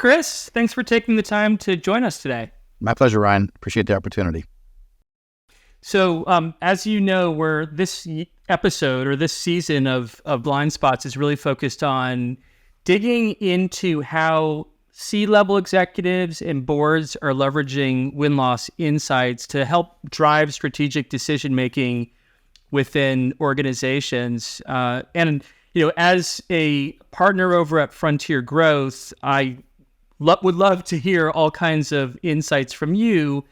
Chris. Thanks for taking the time to join us today. My pleasure, Ryan. Appreciate the opportunity. So, as you know, this episode or this season of Blind Spots is really focused on digging into how C-level executives and boards are leveraging win-loss insights to help drive strategic decision-making within organizations. And, as a partner over at Frontier Growth, I would love to hear all kinds of insights from you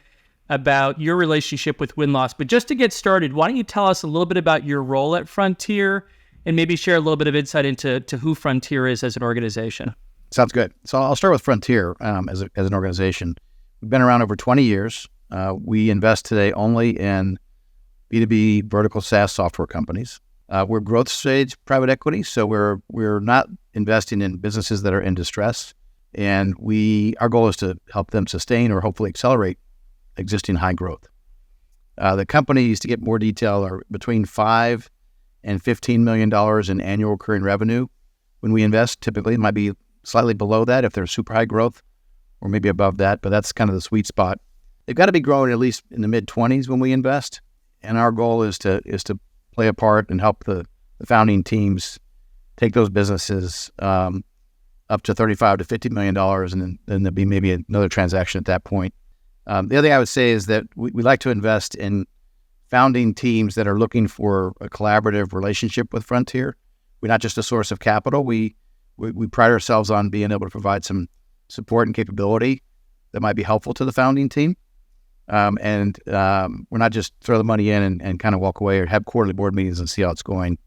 about your relationship with win-loss. But just to get started, why don't you tell us a little bit about your role at Frontier and maybe share a little bit of insight into who Frontier is as an organization? Sounds good. So I'll start with Frontier as an organization. We've been around over 20 years. We invest today only in B2B vertical SaaS software companies. We're growth stage private equity, so we're not investing in businesses that are in distress. And our goal is to help them sustain or hopefully accelerate existing high growth. The companies, to get more detail, are between $5 and $15 million in annual recurring revenue. When we invest, typically it might be slightly below that if they're super high growth, or maybe above that, but that's kind of the sweet spot. They've got to be growing at least in the mid-20s when we invest, and our goal is to play a part and help the founding teams take those businesses up to $35 to $50 million, and then there'll be maybe another transaction at that point. The other thing I would say is that we like to invest in founding teams that are looking for a collaborative relationship with Frontier. We're not just a source of capital. We pride ourselves on being able to provide some support and capability that might be helpful to the founding team. And we're not just throw the money in and kind of walk away or have quarterly board meetings and see how it's going.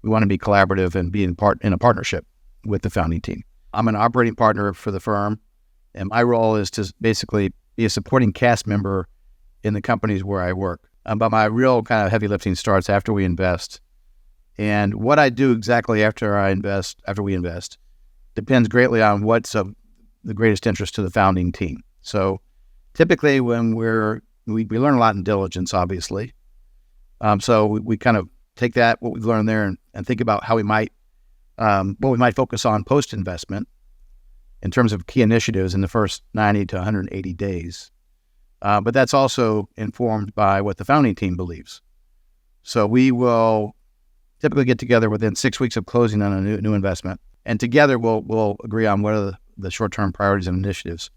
We want to be collaborative and be in a partnership with the founding team. I'm an operating partner for the firm, and my role is to basically be a supporting cast member in the companies where I work. But my real kind of heavy lifting starts after we invest. And what I do exactly after we invest, depends greatly on what's of the greatest interest to the founding team. So typically when we learn a lot in diligence, obviously. So we kind of take what we've learned there and think about how what we might focus on post-investment in terms of key initiatives in the first 90 to 180 days. But that's also informed by what the founding team believes. So we will typically get together within 6 weeks of closing on a new investment. And together we'll agree on what are the short-term priorities and initiatives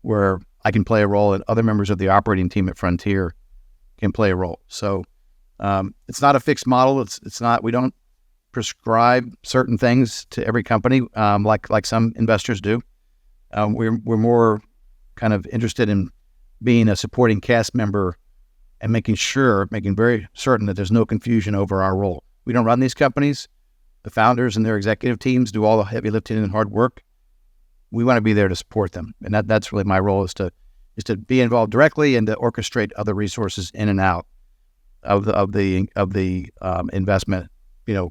where I can play a role and other members of the operating team at Frontier can play a role. So it's not a fixed model. It's not, we don't prescribe certain things to every company like some investors do. We're more kind of interested in being a supporting cast member and making very certain that there's no confusion over our role. We don't run these companies. The founders and their executive teams do all the heavy lifting and hard work. We want to be there to support them, and that's really my role is to be involved directly and to orchestrate other resources in and out of the investment.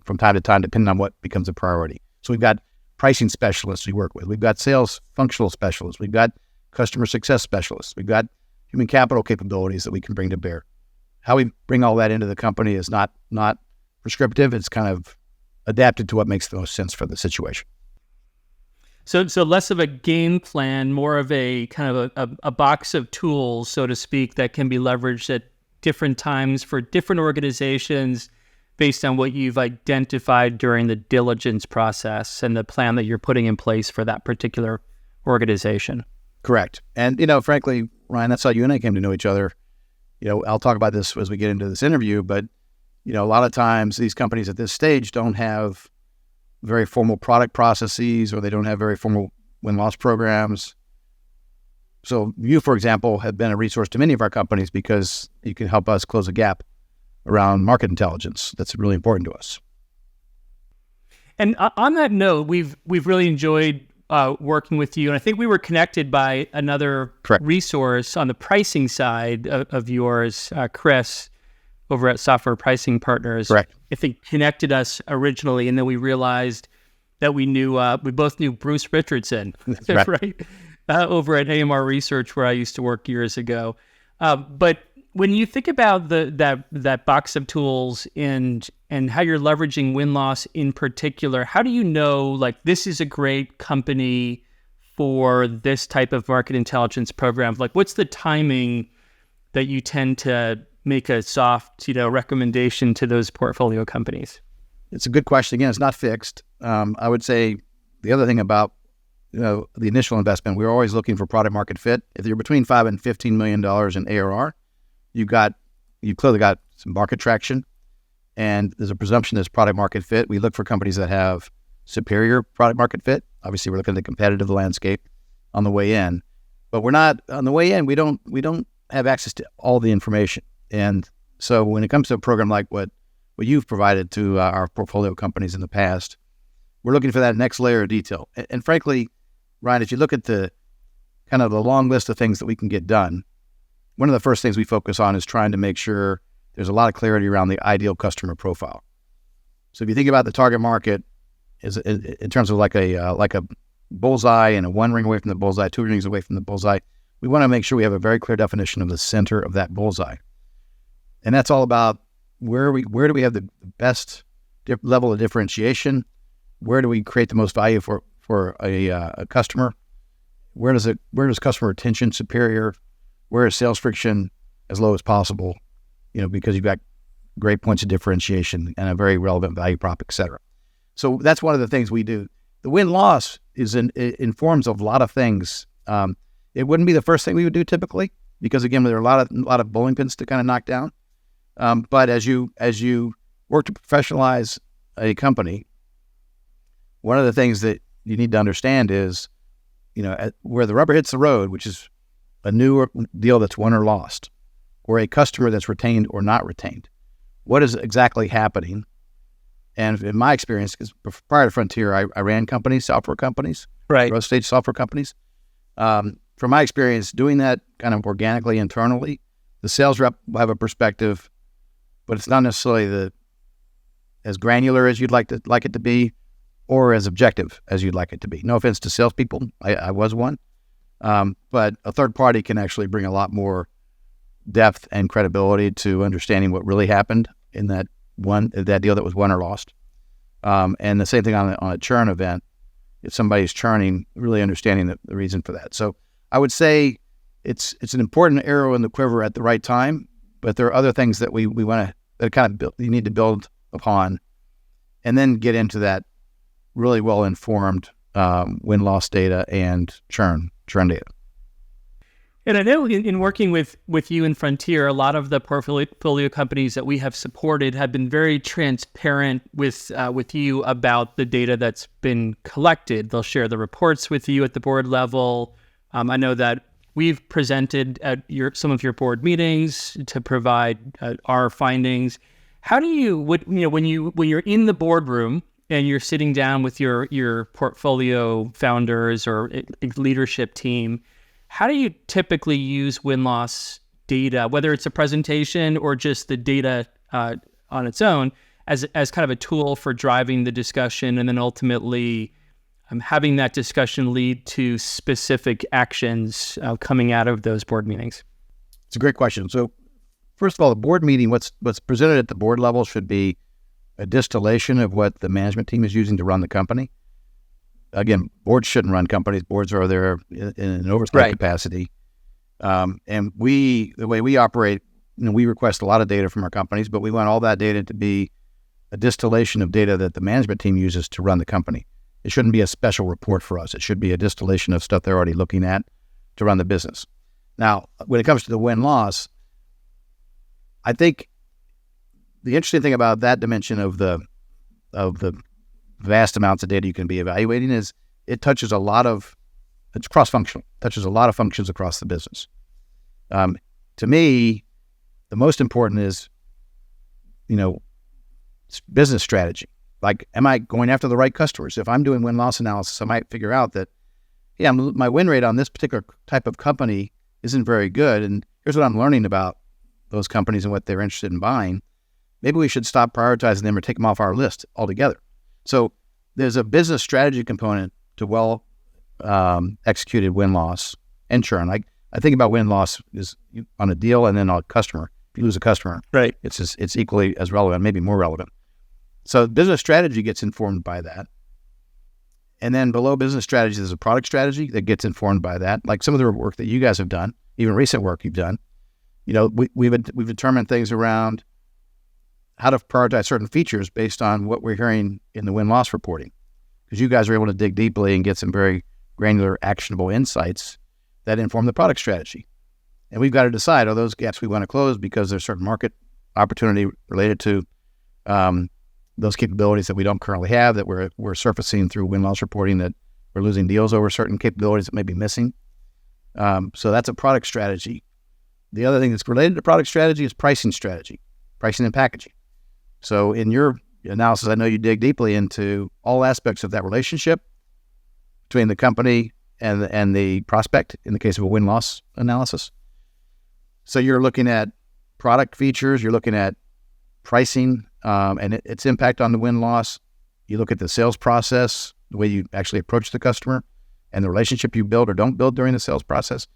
From time to time, depending on what becomes a priority. So we've got pricing specialists we work with. We've got sales functional specialists. We've got customer success specialists. We've got human capital capabilities that we can bring to bear. How we bring all that into the company is not prescriptive. It's kind of adapted to what makes the most sense for the situation. So less of a game plan, more of a kind of a box of tools, so to speak, that can be leveraged at different times for different organizations based on what you've identified during the diligence process and the plan that you're putting in place for that particular organization. Correct. And, frankly, Ryan, that's how you and I came to know each other. I'll talk about this as we get into this interview, but, a lot of times these companies at this stage don't have very formal product processes, or they don't have very formal win-loss programs. So you, for example, have been a resource to many of our companies because you can help us close a gap around market intelligence. That's really important to us. And on that note, we've really enjoyed working with you, and I think we were connected by another Correct. resource on the pricing side of yours, Chris, over at Software Pricing Partners. Correct. I think connected us originally, and then we realized that we both knew Bruce Richardson, right? Over at AMR Research, where I used to work years ago. But when you think about that box of tools and how you're leveraging win-loss in particular, how do you know, like, this is a great company for this type of market intelligence program? Like, what's the timing that you tend to make a soft, recommendation to those portfolio companies? It's a good question. Again, it's not fixed. I would say the other thing about the initial investment, we're always looking for product market fit. If you're between $5 and $15 million in ARR, you've clearly got some market traction, and there's a presumption there's product market fit. We look for companies that have superior product market fit. Obviously, we're looking at the competitive landscape on the way in, but we're not on the way in. We don't have access to all the information, and so when it comes to a program like what you've provided to our portfolio companies in the past, we're looking for that next layer of detail. And frankly, Ryan, if you look at the kind of the long list of things that we can get done, one of the first things we focus on is trying to make sure there's a lot of clarity around the ideal customer profile. So if you think about the target market is in terms of like a bullseye and a one ring away from the bullseye, two rings away from the bullseye, we want to make sure we have a very clear definition of the center of that bullseye. And that's all about where do we have the best level of differentiation? Where do we create the most value for a customer? Where does customer retention superior? Where is sales friction as low as possible? Because you've got great points of differentiation and a very relevant value prop, et cetera. So that's one of the things we do. The win-loss it informs of a lot of things. It wouldn't be the first thing we would do typically, because again, there are a lot of bowling pins to kind of knock down. But as you work to professionalize a company, one of the things that you need to understand is, where the rubber hits the road, which is a new deal that's won or lost, or a customer that's retained or not retained. What is exactly happening? And in my experience, because prior to Frontier, I ran companies, software companies, right, growth stage software companies. From my experience, doing that kind of organically internally, the sales rep will have a perspective, but it's not necessarily as granular as you'd like it to be, or as objective as you'd like it to be. No offense to salespeople, I was one, but a third party can actually bring a lot more depth and credibility to understanding what really happened in that deal that was won or lost. And the same thing on a churn event. If somebody's churning, really understanding the reason for that. So I would say it's an important arrow in the quiver at the right time, but there are other things that we want to that kind of you need to build upon, and then get into that really well informed win-loss data and churn data. And I know in working with you and Frontier, a lot of the portfolio companies that we have supported have been very transparent with you about the data that's been collected. They'll share the reports with you at the board level. I know that we've presented at some of your board meetings to provide our findings. How do you, when you're in the boardroom and you're sitting down with your portfolio founders or leadership team, how do you typically use win-loss data, whether it's a presentation or just the data on its own, as kind of a tool for driving the discussion, and then ultimately having that discussion lead to specific actions coming out of those board meetings? It's a great question. So first of all, the board meeting, what's presented at the board level should be a distillation of what the management team is using to run the company. Again, boards shouldn't run companies. Boards are there in an oversight capacity. And the way we operate, we request a lot of data from our companies, but we want all that data to be a distillation of data that the management team uses to run the company. It shouldn't be a special report for us. It should be a distillation of stuff they're already looking at to run the business. Now, when it comes to the win-loss, I think the interesting thing about that dimension of the vast amounts of data you can be evaluating is it's cross-functional, touches a lot of functions across the business. To me, the most important is, business strategy. Like, am I going after the right customers? If I'm doing win-loss analysis, I might figure out that, my win rate on this particular type of company isn't very good. And here's what I'm learning about those companies and what they're interested in buying. Maybe we should stop prioritizing them or take them off our list altogether. So there's a business strategy component to well executed win-loss and churn. I think about win-loss is on a deal and then on a customer. If you lose a customer, right, it's equally as relevant, maybe more relevant. So business strategy gets informed by that. And then below business strategy, there's a product strategy that gets informed by that. Like some of the work that you guys have done, even recent work you've done. We've determined things around how to prioritize certain features based on what we're hearing in the win-loss reporting. Because you guys are able to dig deeply and get some very granular, actionable insights that inform the product strategy. And we've got to decide, are those gaps we want to close because there's certain market opportunity related to those capabilities that we don't currently have, that we're surfacing through win-loss reporting, that we're losing deals over certain capabilities that may be missing. So that's a product strategy. The other thing that's related to product strategy is pricing strategy, pricing and packaging. So in your analysis, I know you dig deeply into all aspects of that relationship between the company and the prospect in the case of a win-loss analysis. So you're looking at product features, you're looking at pricing and its impact on the win-loss. You look at the sales process, the way you actually approach the customer, and the relationship you build or don't build during the sales process.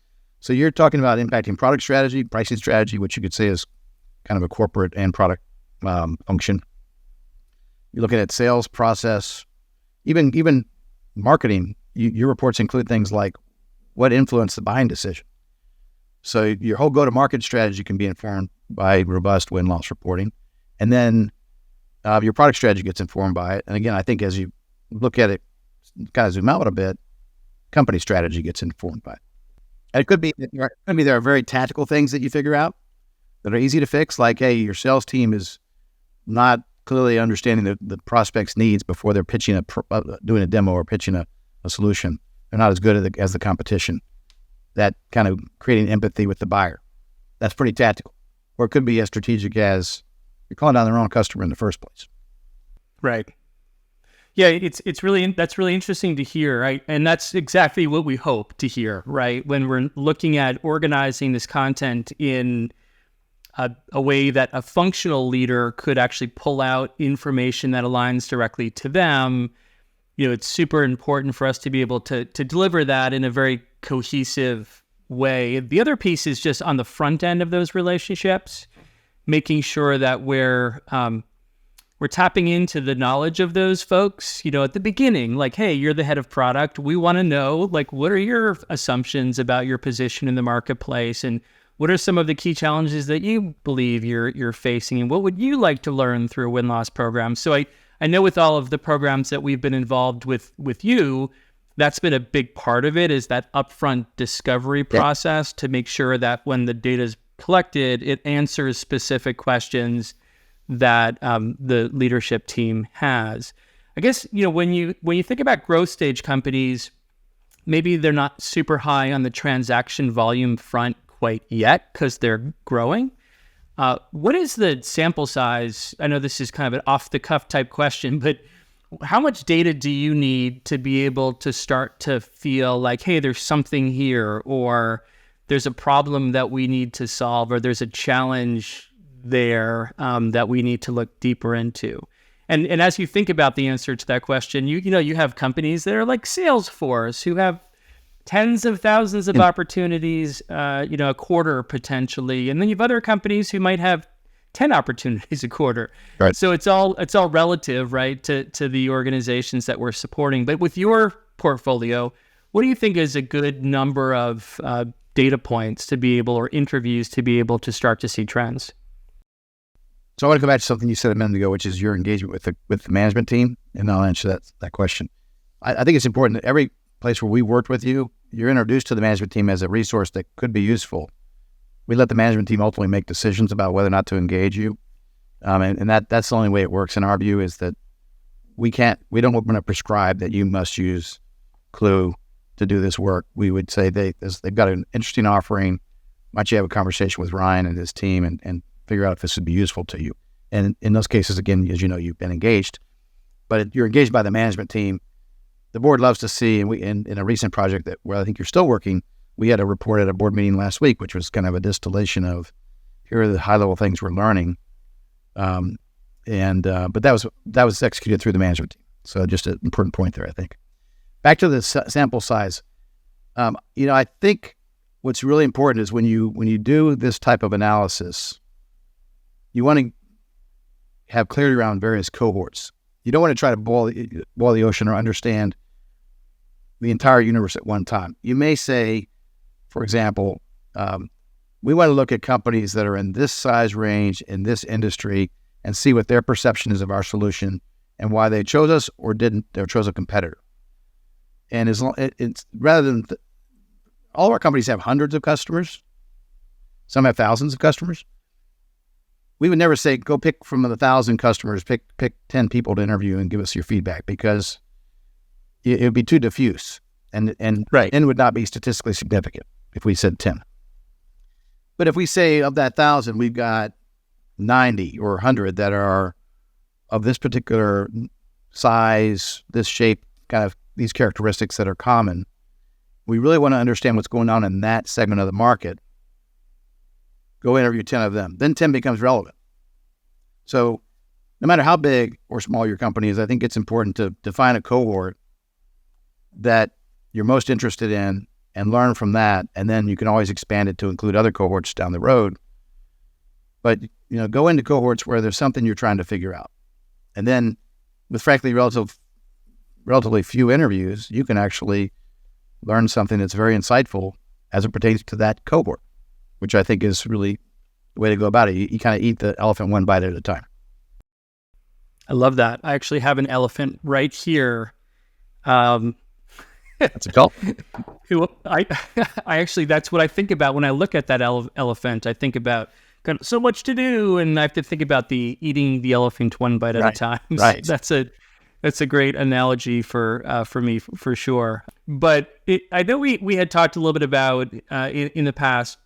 So you're talking about impacting product strategy, pricing strategy, which you could say is kind of a corporate and product function. You're looking at sales process, even marketing. Your reports include things like what influenced the buying decision. So your whole go-to-market strategy can be informed by robust win-loss reporting. And then your product strategy gets informed by it. And again, I think as you look at it, kind of zoom out a bit, company strategy gets informed by it. And it could be there are very tactical things that you figure out that are easy to fix, like, hey, your sales team is not clearly understanding the prospect's needs before they're pitching doing a demo or pitching a solution. They're not as good as the competition. That kind of creating empathy with the buyer. That's pretty tactical. Or it could be as strategic as you're calling down the wrong customer in the first place. Right. Yeah, that's really interesting to hear, right? And that's exactly what we hope to hear, right? When we're looking at organizing this content in a way that a functional leader could actually pull out information that aligns directly to them, it's super important for us to be able to deliver that in a very cohesive way. The other piece is just on the front end of those relationships, making sure that we're tapping into the knowledge of those folks, at the beginning, like, hey, you're the head of product. We want to know, like, what are your assumptions about your position in the marketplace? And what are some of the key challenges that you believe you're facing? And what would you like to learn through a win-loss program? So I know with all of the programs that we've been involved with you, that's been a big part of it, is that upfront discovery process to make sure that when the data is collected, it answers specific questions that the leadership team has. I guess, when you think about growth stage companies, maybe they're not super high on the transaction volume front quite yet because they're growing. What is the sample size? I know this is kind of an off-the-cuff type question, but how much data do you need to be able to start to feel like, hey, there's something here, or there's a problem that we need to solve, or there's a challenge there that we need to look deeper into? And as you think about the answer to that question, you have companies that are like Salesforce who have tens of thousands of opportunities, a quarter potentially, and then you have other companies who might have 10 opportunities a quarter. Right. So it's all relative, right, to the organizations that we're supporting. But with your portfolio, what do you think is a good number of data points to be able, or interviews to be able to start to see trends? So I want to go back to something you said a minute ago, which is your engagement with the management team, and I'll answer that question. I think it's important that every place where we worked with you, you're introduced to the management team as a resource that could be useful. We let the management team ultimately make decisions about whether or not to engage you. And that's the only way it works in our view, is that we don't want to prescribe that you must use Clue to do this work. We would say they've got an interesting offering. Why don't you have a conversation with Ryan and his team and figure out if this would be useful to you. And in those cases, again, as you know, you've been engaged, but you're engaged by the management team. The board loves to see, and we in a recent project where I think you're still working, we had a report at a board meeting last week, which was kind of a distillation of, here are the high-level things we're learning. But that was executed through the management team. So just an important point there, I think. Back to the sample size. I think what's really important is when you do this type of analysis, you want to have clarity around various cohorts. You don't want to try to boil the ocean or understand the entire universe at one time. You may say, for example, we want to look at companies that are in this size range in this industry and see what their perception is of our solution and why they chose us or didn't, or chose a competitor. And it's rather than all of our companies have hundreds of customers, some have thousands of customers. We would never say, go pick from the 1,000 customers, pick 10 people to interview and give us your feedback, because it would be too diffuse and it would not be statistically significant if we said 10. But if we say of that 1,000, we've got 90 or 100 that are of this particular size, this shape, kind of these characteristics that are common, we really want to understand what's going on in that segment of the market. Go interview 10 of them. Then 10 becomes relevant. So no matter how big or small your company is, I think it's important to define a cohort that you're most interested in and learn from that. And then you can always expand it to include other cohorts down the road. But, go into cohorts where there's something you're trying to figure out. And then with, frankly, relatively few interviews, you can actually learn something that's very insightful as it pertains to that cohort, which I think is really the way to go about it. You kind of eat the elephant one bite at a time. I love that. I actually have an elephant right here. That's a call. I actually, that's what I think about when I look at that elephant. I think about kind of so much to do, and I have to think about eating the elephant one bite at a time. Right. That's a great analogy for me for sure. But I know we had talked a little bit about in the past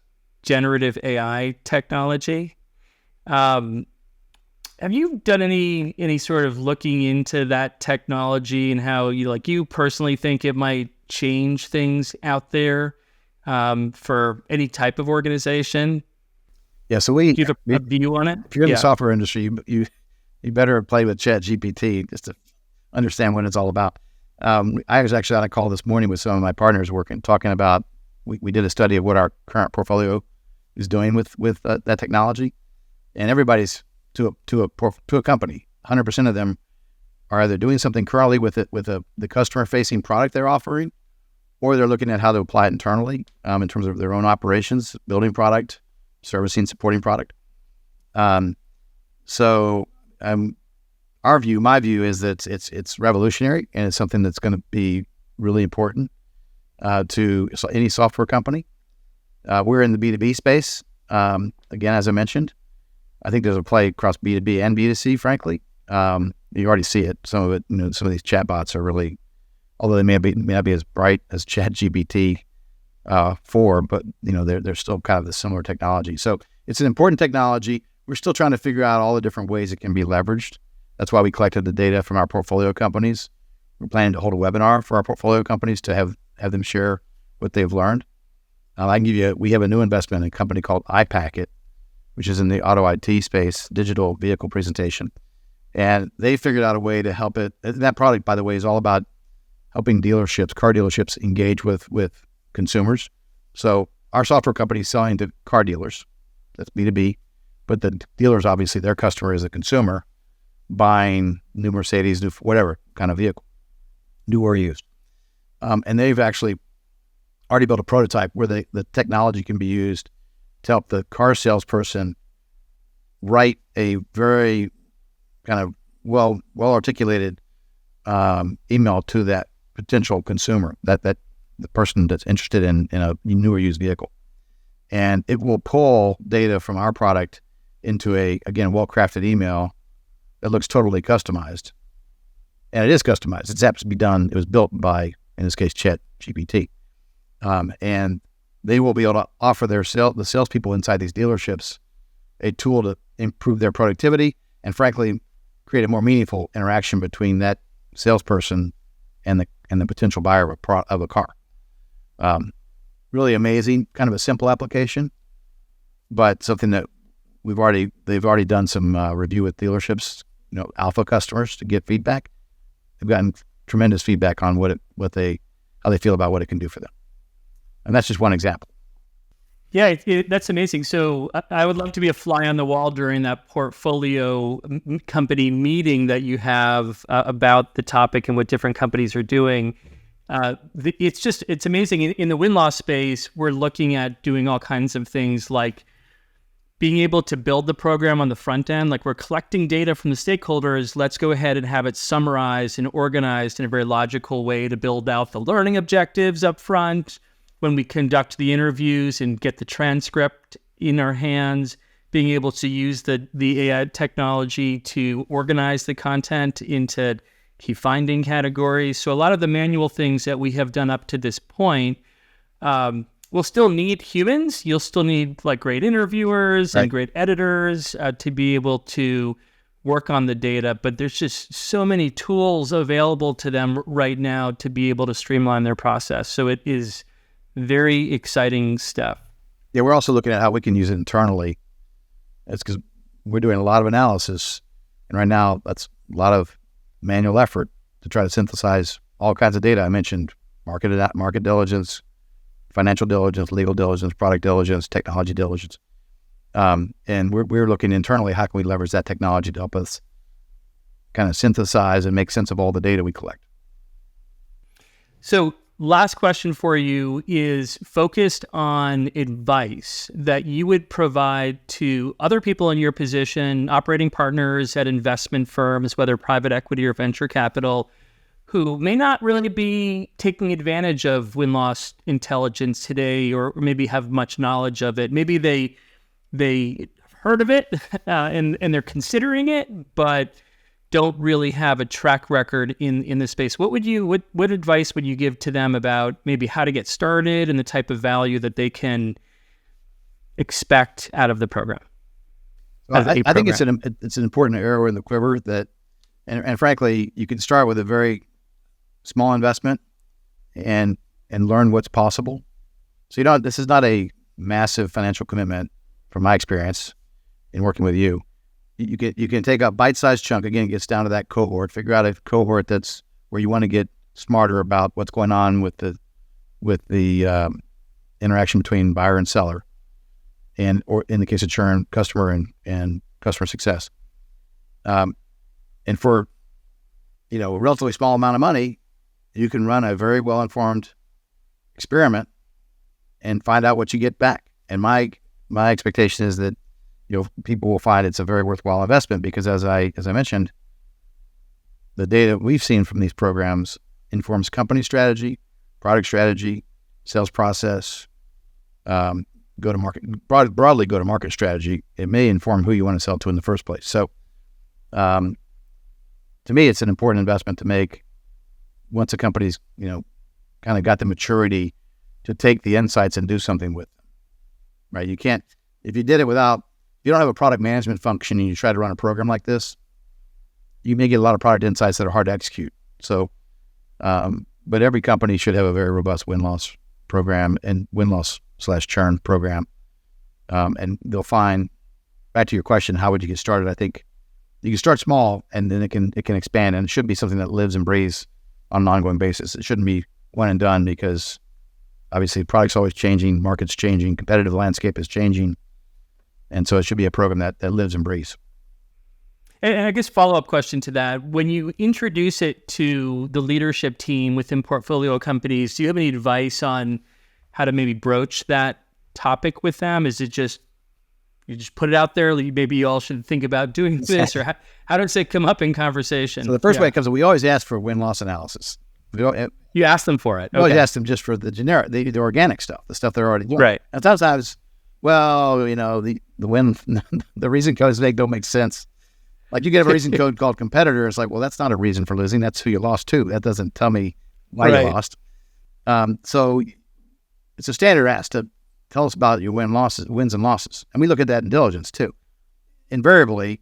generative AI technology. Have you done any sort of looking into that technology and how you personally think it might change things out there for any type of organization? Yeah, so do you have a view on it? If you're in the software industry, you better play with ChatGPT just to understand what it's all about. I was actually on a call this morning with some of my partners talking about, we did a study of what our current portfolio is doing with that technology, and everybody's to a company, 100% of them are either doing something currently with the customer facing product they're offering, or they're looking at how to apply it internally in terms of their own operations, building product, servicing, supporting product. So my view is that it's revolutionary, and it's something that's going to be really important to any software company. We're in the B2B space. Again, as I mentioned, I think there's a play across B2B and B2C, frankly. You already see it. Some of it, some of these chatbots are really, although they may not be as bright as ChatGPT 4, but they're still kind of the similar technology. So it's an important technology. We're still trying to figure out all the different ways it can be leveraged. That's why we collected the data from our portfolio companies. We're planning to hold a webinar for our portfolio companies to have them share what they've learned. I can give you, we have a new investment in a company called iPacket, which is in the auto IT space, digital vehicle presentation. And they figured out a way to help it. That product, by the way, is all about helping car dealerships engage with consumers. So our software company is selling to car dealers. That's B2B. But the dealers, obviously, their customer is a consumer buying new Mercedes, new whatever kind of vehicle, new or used. And they've actually already built a prototype where the technology can be used to help the car salesperson write a very kind of well articulated email to that potential consumer, that the person that's interested in a new or used vehicle. And it will pull data from our product into a, again, well-crafted email that looks totally customized. And it is customized. It's happens to be done. It was built by, in this case, ChatGPT. And they will be able to offer the salespeople inside these dealerships a tool to improve their productivity and, frankly, create a more meaningful interaction between that salesperson and the potential buyer of a car. Really amazing, kind of a simple application, but something that they've already done some review with dealerships, alpha customers to get feedback. They've gotten tremendous feedback on how they feel about what it can do for them. And that's just one example. Yeah, that's amazing. So I would love to be a fly on the wall during that portfolio company meeting that you have about the topic and what different companies are doing. It's amazing. In the win-loss space, we're looking at doing all kinds of things like being able to build the program on the front end. Like we're collecting data from the stakeholders. Let's go ahead and have it summarized and organized in a very logical way to build out the learning objectives up front. When we conduct the interviews and get the transcript in our hands, being able to use the AI technology to organize the content into key finding categories. So a lot of the manual things that we have done up to this point, we'll still need humans. You'll still need like great interviewers and great editors to be able to work on the data. But there's just so many tools available to them right now to be able to streamline their process. So it is very exciting stuff. Yeah, we're also looking at how we can use it internally. It's because we're doing a lot of analysis. And right now, that's a lot of manual effort to try to synthesize all kinds of data. I mentioned market diligence, financial diligence, legal diligence, product diligence, technology diligence. And we're looking internally, how can we leverage that technology to help us kind of synthesize and make sense of all the data we collect? So last question for you is focused on advice that you would provide to other people in your position, operating partners at investment firms, whether private equity or venture capital, who may not really be taking advantage of win-loss intelligence today or maybe have much knowledge of it. Maybe they heard of it and they're considering it, but don't really have a track record in this space. What advice would you give to them about maybe how to get started and the type of value that they can expect out of the program? Well, I think it's an important arrow in the quiver that, and frankly, you can start with a very small investment and learn what's possible. So this is not a massive financial commitment from my experience in working with you. You can take a bite-sized chunk. Again, it gets down to that cohort. Figure out a cohort that's where you want to get smarter about what's going on with the interaction between buyer and seller, or in the case of churn, customer and customer success. And for a relatively small amount of money, you can run a very well-informed experiment and find out what you get back. And my expectation is that people will find it's a very worthwhile investment because, as I mentioned, the data we've seen from these programs informs company strategy, product strategy, sales process, broadly go-to-market strategy. It may inform who you want to sell to in the first place. So, to me, it's an important investment to make once a company's kind of got the maturity to take the insights and do something with them. Right? You can't, if you did it without. If you don't have a product management function and you try to run a program like this, you may get a lot of product insights that are hard to execute. So, but every company should have a very robust win-loss program and win-loss/churn program. And they'll find, back to your question, how would you get started? I think you can start small and then it can expand, and it should be something that lives and breathes on an ongoing basis. It shouldn't be one and done because obviously product's always changing, market's changing, competitive landscape is changing. And so it should be a program that lives and breathes. And I guess follow-up question to that, when you introduce it to the leadership team within portfolio companies, do you have any advice on how to maybe broach that topic with them? Is it just, you just put it out there, maybe you all should think about doing this, or how does it come up in conversation? So the first way it comes up, we always ask for win-loss analysis. You ask them for it. We always ask them just for the generic, the organic stuff, the stuff they're already doing. Right. And sometimes, the win, the reason codes don't make sense. Like you get a reason code called competitor. It's like, well, that's not a reason for losing. That's who you lost to. That doesn't tell me why you lost. So it's a standard ask to tell us about your wins and losses. And we look at that in diligence too. Invariably,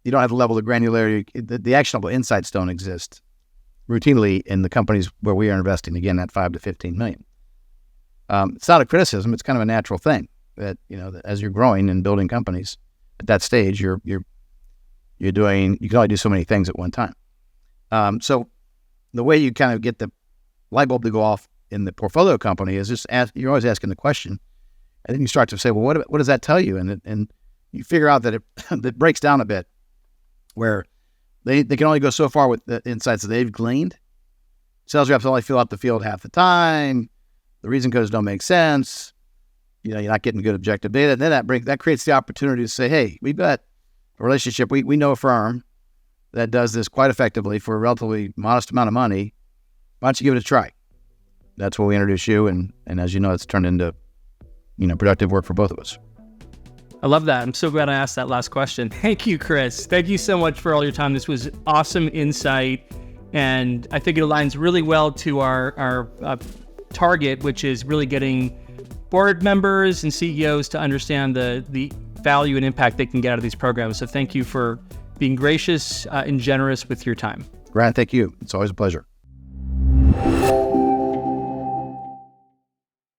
you don't have the level of granularity. The actionable insights don't exist routinely in the companies where we are investing, again, at 5 to 15 million. It's not a criticism. It's kind of a natural thing that, that as you're growing and building companies at that stage, you can only do so many things at one time. So the way you kind of get the light bulb to go off in the portfolio company is just you're always asking the question, and then you start to say, well, what does that tell you? And you figure out that it breaks down a bit where they can only go so far with the insights that they've gleaned. Sales reps only fill out the field half the time. The reason codes don't make sense. You're not getting good objective data. And then that creates the opportunity to say, hey, we've got a relationship. We know a firm that does this quite effectively for a relatively modest amount of money. Why don't you give it a try? That's when we introduce you. And as you know, it's turned into, productive work for both of us. I love that. I'm so glad I asked that last question. Thank you, Chris. Thank you so much for all your time. This was awesome insight. And I think it aligns really well to our target, which is really getting board members and CEOs to understand the value and impact they can get out of these programs. So thank you for being gracious and generous with your time. Grant, thank you. It's always a pleasure.